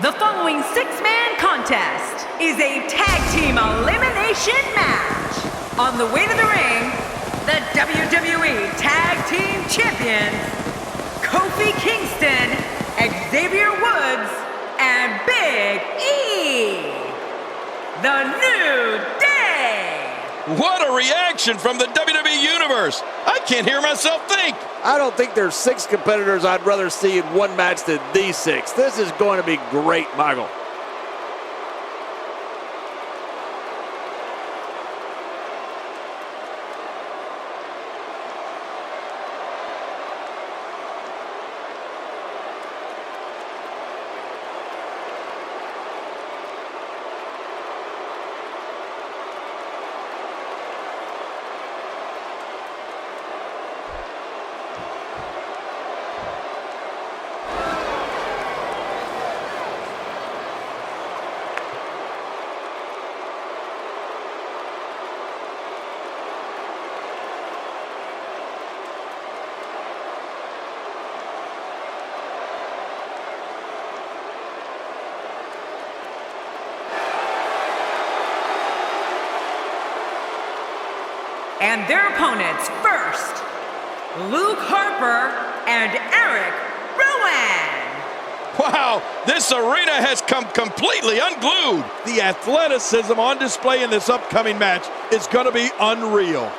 The following six-man contest is a tag team elimination match. On the way to the ring, the WWE Tag Team Champions, Kofi Kingston, Xavier Woods, and Big E. The New Day. What a reaction from the WWE Universe. I can't hear myself think. I don't think there's 6 competitors I'd rather see in one match than these 6. This is going to be great, Michael. And their opponents first, Luke Harper and Eric Rowan. Wow, this arena has come completely unglued. The athleticism on display in this upcoming match is going to be unreal.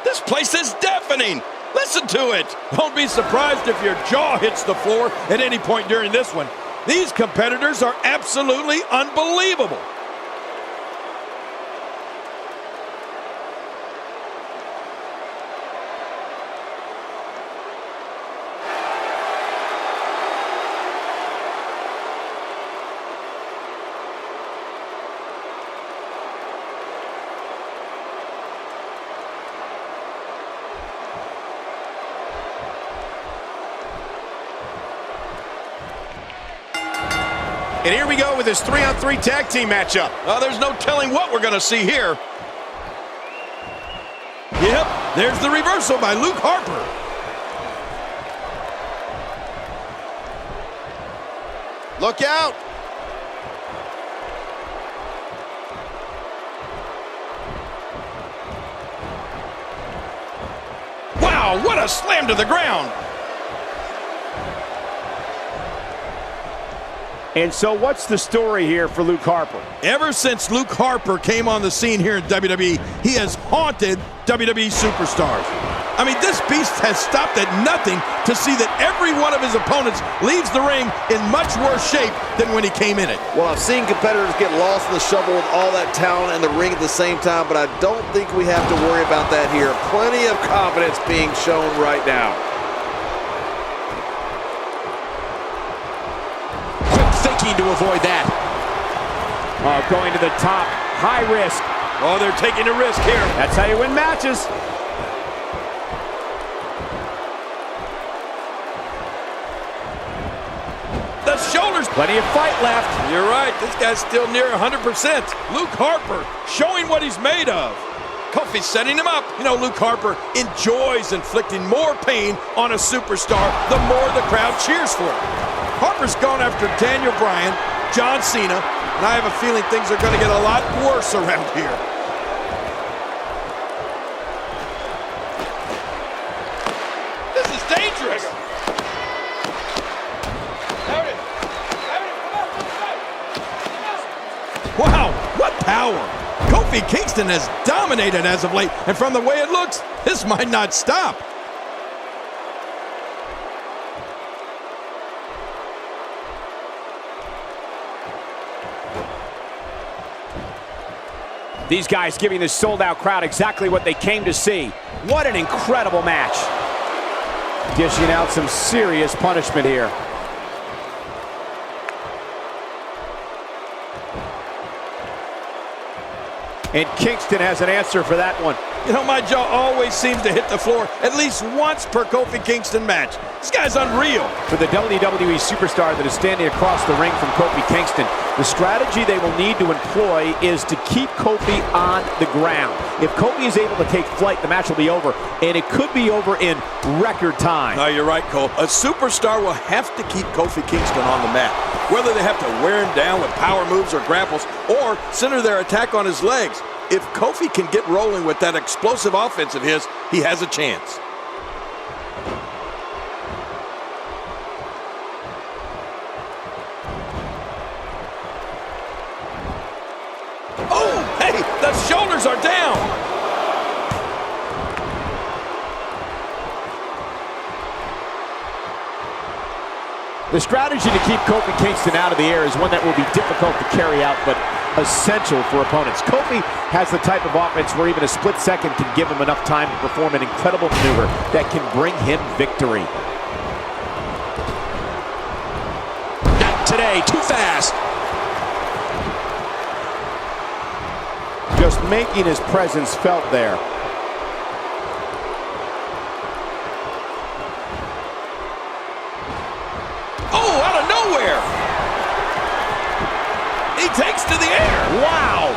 This place is deafening. Listen to it. Don't be surprised if your jaw hits the floor at any point during this one. These competitors are absolutely unbelievable. And here we go with this 3-on-3 tag team matchup. There's no telling what we're going to see here. Yep, there's the reversal by Luke Harper. Look out. Wow, what a slam to the ground. And so what's the story here for Luke Harper? Ever since Luke Harper came on the scene here in WWE, he has haunted WWE superstars. I mean, this beast has stopped at nothing to see that every one of his opponents leaves the ring in much worse shape than when he came in it. Well, I've seen competitors get lost in the shuffle with all that talent in the ring at the same time, but I don't think we have to worry about that here. Plenty of confidence being shown right now. Quick thinking to avoid that. Going to the top, high risk. Oh, they're taking a risk here. That's how you win matches. The shoulders. Plenty of fight left. You're right. This guy's still near 100%. Luke Harper showing what he's made of. Kofi's setting him up. You know, Luke Harper enjoys inflicting more pain on a superstar the more the crowd cheers for him. Harper's gone after Daniel Bryan, John Cena, and I have a feeling things are going to get a lot worse around here. This is dangerous. Wow, what power! Kofi Kingston has dominated as of late, and from the way it looks, this might not stop. These guys giving this sold-out crowd exactly what they came to see. What an incredible match. Dishing out some serious punishment here. And Kingston has an answer for that one. You know, my jaw always seems to hit the floor at least once per Kofi Kingston match. This guy's unreal. For the WWE superstar that is standing across the ring from Kofi Kingston, the strategy they will need to employ is to keep Kofi on the ground. If Kofi is able to take flight, the match will be over, and it could be over in record time. Oh, you're right, Cole. A superstar will have to keep Kofi Kingston on the mat. Whether they have to wear him down with power moves or grapples, or center their attack on his legs. If Kofi can get rolling with that explosive offense of his, he has a chance. Oh, hey, the shoulders are down. The strategy to keep Kofi Kingston out of the air is one that will be difficult to carry out, but essential for opponents. Kofi has the type of offense where even a split second can give him enough time to perform an incredible maneuver that can bring him victory. Not today, too fast. Just making his presence felt there. Oh, out of nowhere. He takes to the air. Wow!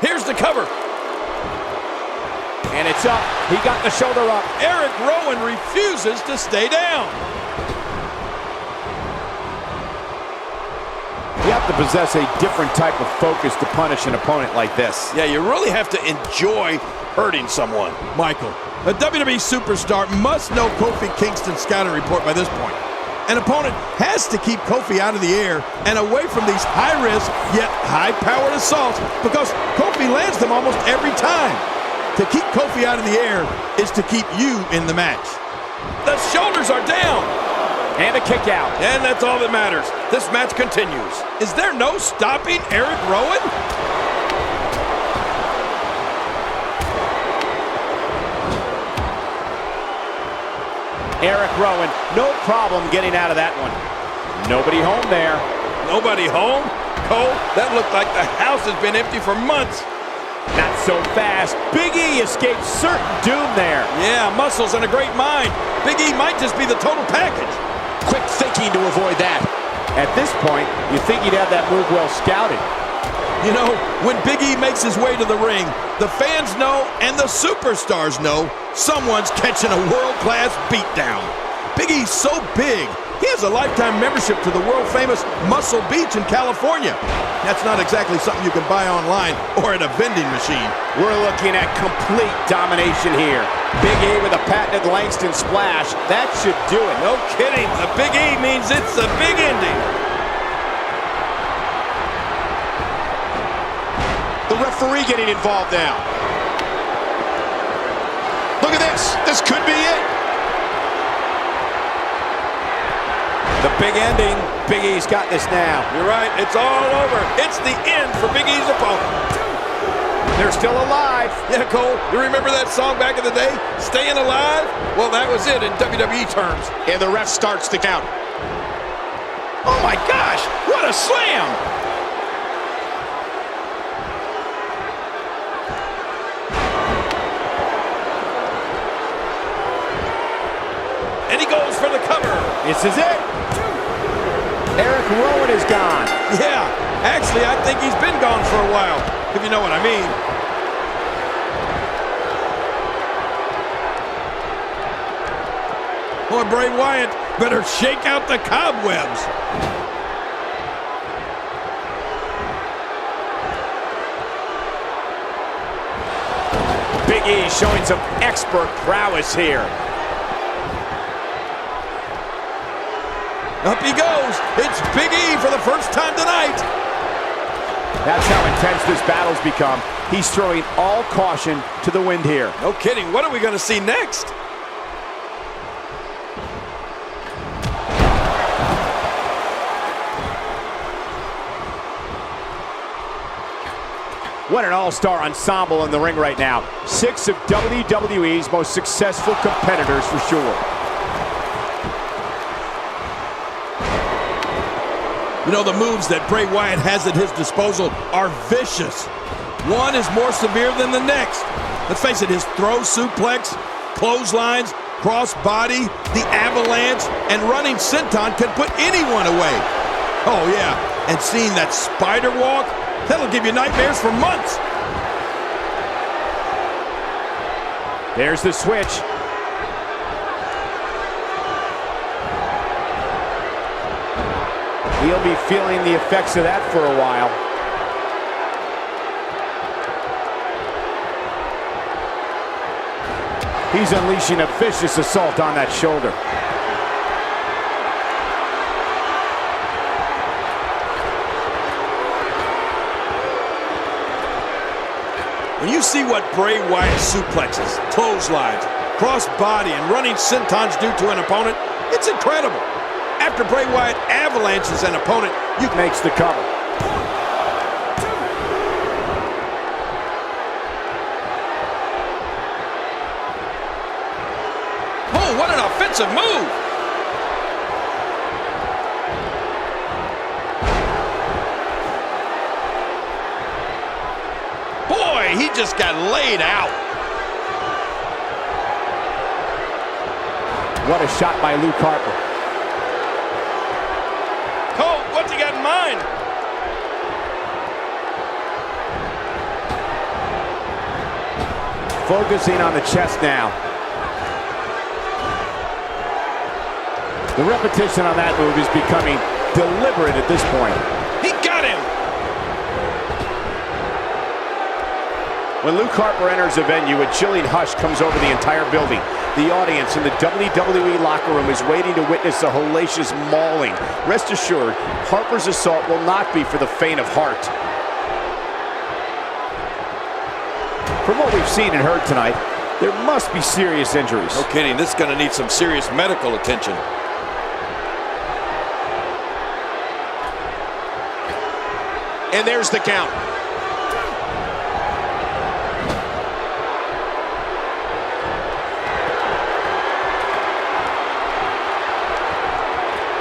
Here's the cover. And it's up. He got the shoulder up. Eric Rowan refuses to stay down. You have to possess a different type of focus to punish an opponent like this. Yeah, you really have to enjoy hurting someone. Michael, a WWE superstar must know Kofi Kingston's scouting report by this point. An opponent has to keep Kofi out of the air and away from these high-risk yet high-powered assaults because Kofi lands them almost every time. To keep Kofi out of the air is to keep you in the match. The shoulders are down. And a kick out. And that's all that matters. This match continues. Is there no stopping Eric Rowan? Eric Rowan, no problem getting out of that one. Nobody home there. Nobody home? Cole, that looked like the house has been empty for months. Not so fast. Big E escaped certain doom there. Yeah, muscles and a great mind. Big E might just be the total package. Quick thinking to avoid that. At this point, you think he'd have that move well scouted. You know, when Big E makes his way to the ring, the fans know and the superstars know someone's catching a world-class beatdown. Big E's so big, he has a lifetime membership to the world-famous Muscle Beach in California. That's not exactly something you can buy online or at a vending machine. We're looking at complete domination here. Big E with a patented Langston splash. That should do it. No kidding. The Big E means it's the big ending. The referee getting involved now. This could be it. The big ending. Big E's got this now. You're right. It's all over. It's the end for Big E's opponent. They're still alive. Yeah, Cole, you remember that song back in the day? Staying Alive? Well, that was it in WWE terms. And the ref starts the count. Oh my gosh, what a slam! And he goes for the cover. This is it. Eric Rowan is gone. Yeah, actually, I think he's been gone for a while, if you know what I mean. Boy, Bray Wyatt better shake out the cobwebs. Big E showing some expert prowess here. Up he goes. It's Big E for the first time tonight. That's how intense this battle's become. He's throwing all caution to the wind here. No kidding. What are we going to see next? What an all-star ensemble in the ring right now. 6 of WWE's most successful competitors for sure. You know, the moves that Bray Wyatt has at his disposal are vicious. One is more severe than the next. Let's face it, his throw suplex, clotheslines, cross-body, the avalanche, and running senton can put anyone away. Oh, yeah, and seeing that spider walk, that'll give you nightmares for months. There's the switch. He'll be feeling the effects of that for a while. He's unleashing a vicious assault on that shoulder. When you see what Bray Wyatt suplexes, clotheslines, cross-body, and running sentons do to an opponent, it's incredible. After Bray Wyatt avalanches an opponent, you Makes the cover. Oh, what an offensive move! Boy, he just got laid out. What a shot by Luke Harper. Cole, what's he got in mind? Focusing on the chest now. The repetition on that move is becoming deliberate at this point. He got him! When Luke Harper enters a venue, a chilling hush comes over the entire building. The audience in the WWE locker room is waiting to witness a hellacious mauling. Rest assured, Harper's assault will not be for the faint of heart. From what we've seen and heard tonight, there must be serious injuries. No kidding, this is going to need some serious medical attention. And there's the count.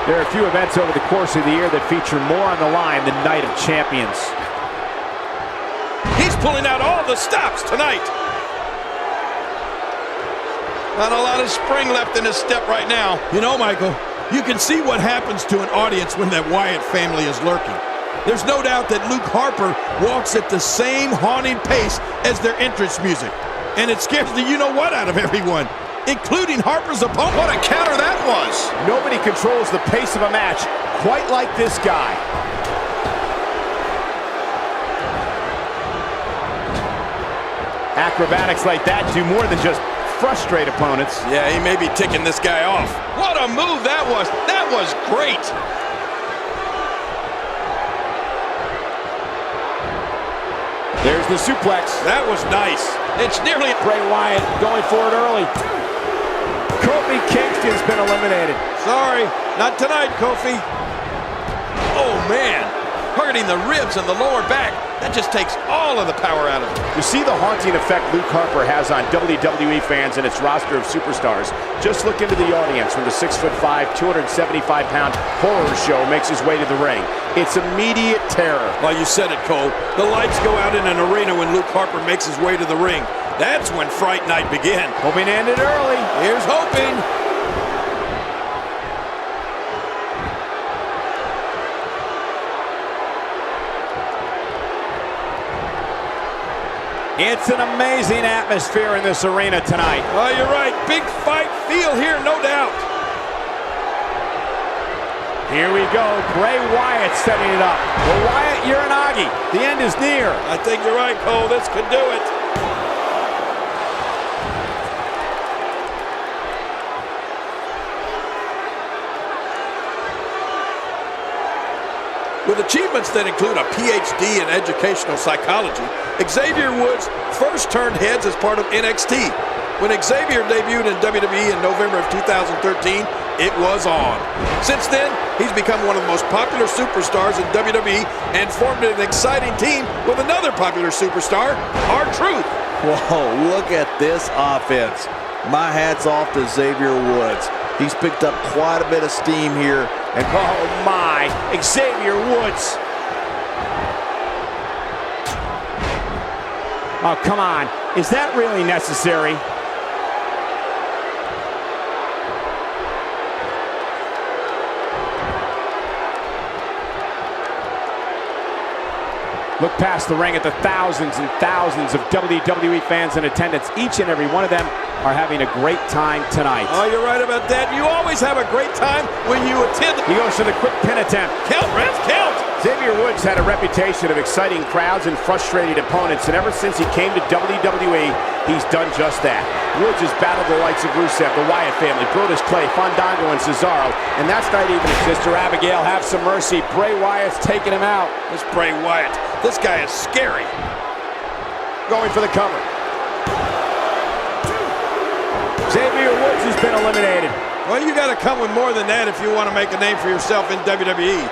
There are a few events over the course of the year that feature more on the line than Night of Champions. He's pulling out all the stops tonight. Not a lot of spring left in his step right now. You know, Michael, you can see what happens to an audience when that Wyatt family is lurking. There's no doubt that Luke Harper walks at the same haunting pace as their entrance music. And it scares the you-know-what out of everyone, including Harper's opponent. What a counter that was. Nobody controls the pace of a match quite like this guy. Acrobatics like that do more than just frustrate opponents. Yeah, he may be ticking this guy off. What a move that was. That was great. There's the suplex. That was nice. It's nearly... Bray Wyatt going for it early. been eliminated. Sorry, not tonight, Kofi. Oh, man. Hurting the ribs and the lower back. That just takes all of the power out of it. You see the haunting effect Luke Harper has on WWE fans and its roster of superstars. Just look into the audience when the 6'5", 275-pound horror show makes his way to the ring. It's immediate terror. Well, you said it, Cole. The lights go out in an arena when Luke Harper makes his way to the ring. That's when Fright Night begins. Hoping to end it early. Here's hoping. It's an amazing atmosphere in this arena tonight. Oh, you're right. Big fight feel here, no doubt. Here we go. Bray Wyatt setting it up. Well, Wyatt, you're an Aggie. The end is near. I think you're right, Cole. This could do it. With achievements that include a PhD in educational psychology, Xavier Woods first turned heads as part of NXT. When Xavier debuted in WWE in November of 2013, it was on. Since then, he's become one of the most popular superstars in WWE and formed an exciting team with another popular superstar, R-Truth. Whoa, look at this offense. My hat's off to Xavier Woods. He's picked up quite a bit of steam here. And oh my, Xavier Woods. Oh, come on. Is that really necessary? Look past the ring at the thousands and thousands of WWE fans in attendance. Each and every one of them are having a great time tonight. Oh, you're right about that. You always have a great time when you attend. He goes for the quick pin attempt. Count, ref, count. Xavier Woods had a reputation of exciting crowds and frustrated opponents, and ever since he came to WWE, he's done just that. Woods has battled the likes of Rusev, the Wyatt family, Brodus Clay, Fandango, and Cesaro, and that's not even his sister Abigail. Have some mercy. Bray Wyatt's taking him out. This Bray Wyatt, this guy is scary. Going for the cover. Xavier Woods has been eliminated. Well, you got to come with more than that if you want to make a name for yourself in WWE.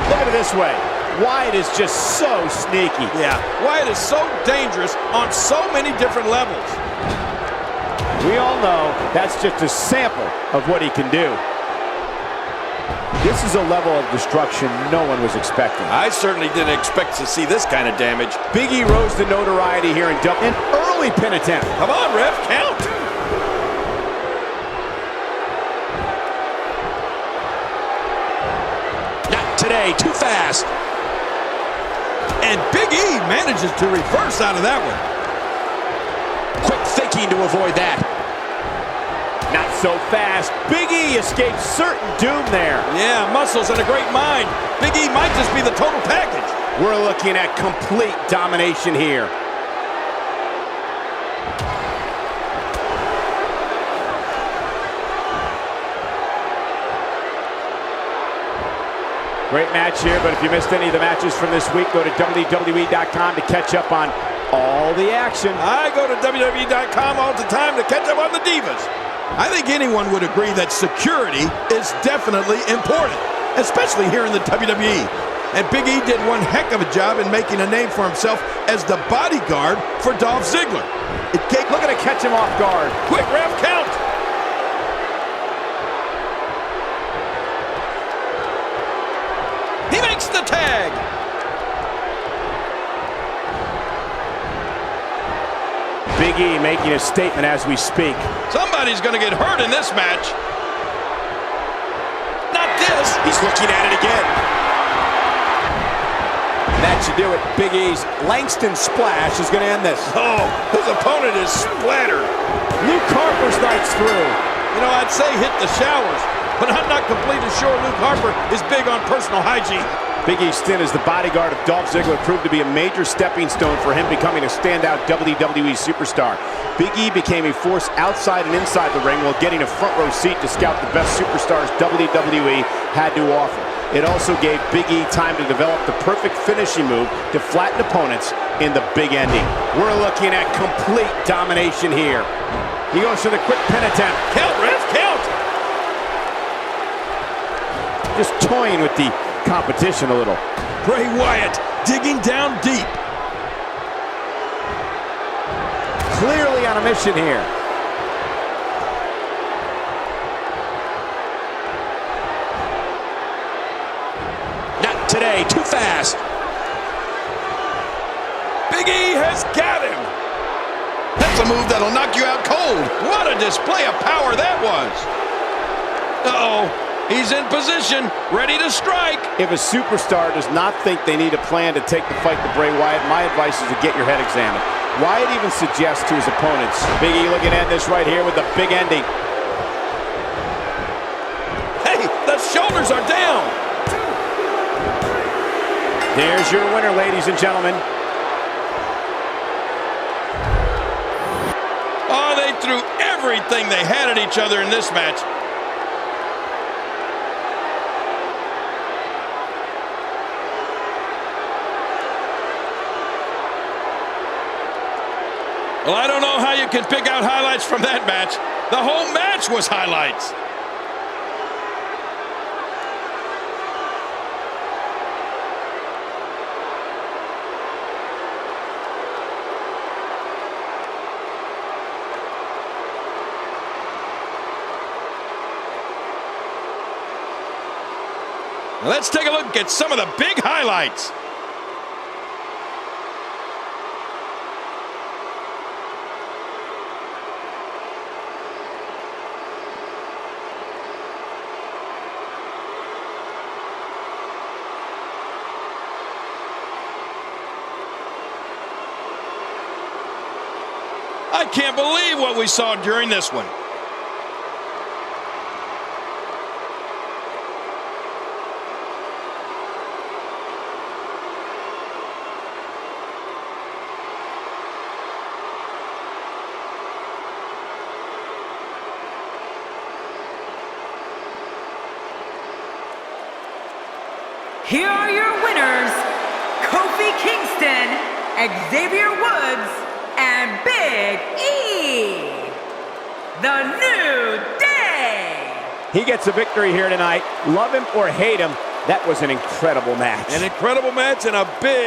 Look at it this way. Wyatt is just so sneaky. Yeah, Wyatt is so dangerous on so many different levels. We all know that's just a sample of what he can do. This is a level of destruction no one was expecting. I certainly didn't expect to see this kind of damage. Big E rose to notoriety here in an early pin attempt. Come on, ref, count. Not today, too fast. And Big E manages to reverse out of that one. Quick thinking to avoid that. Not so fast. Big E escaped certain doom there. Yeah, muscles and a great mind. Big E might just be the total package. We're looking at complete domination here. Great match here, but if you missed any of the matches from this week, go to WWE.com to catch up on all the action. I go to WWE.com all the time to catch up on the Divas. I think anyone would agree that security is definitely important, especially here in the WWE. And Big E did one heck of a job in making a name for himself as the bodyguard for Dolph Ziggler. Looking to catch him off guard. Quick, ref, count. He makes the tag. Big E making a statement as we speak. Somebody's going to get hurt in this match. Not this. He's looking at it again. That should do it. Big E's Langston Splash is going to end this. Oh, his opponent is splattered. Luke Harper's night's through. You know, I'd say hit the showers, but I'm not completely sure Luke Harper is big on personal hygiene. Big E's stint as the bodyguard of Dolph Ziggler proved to be a major stepping stone for him becoming a standout WWE superstar. Big E became a force outside and inside the ring while getting a front row seat to scout the best superstars WWE had to offer. It also gave Big E time to develop the perfect finishing move to flatten opponents in the big ending. We're looking at complete domination here. He goes for the quick pin attempt. Count, ref, count! Just toying with the competition a little. Bray Wyatt digging down deep. Clearly on a mission here. Not today, too fast. Big E has got him. That's a move that'll knock you out cold. What a display of power that was. Uh-oh. He's in position, ready to strike. If a superstar does not think they need a plan to take the fight to Bray Wyatt, my advice is to get your head examined. Wyatt even suggests to his opponents. Big E looking at this right here with the big ending. Hey, the shoulders are down. There's your winner, ladies and gentlemen. Oh, they threw everything they had at each other in this match. Well, I don't know how you can pick out highlights from that match. The whole match was highlights. Let's take a look at some of the big highlights. I can't believe what we saw during this one. Here are your winners, Kofi Kingston, Xavier Woods, and Big E. The New Day. He gets a victory here tonight. Love him or hate him, that was an incredible match. An incredible match and a big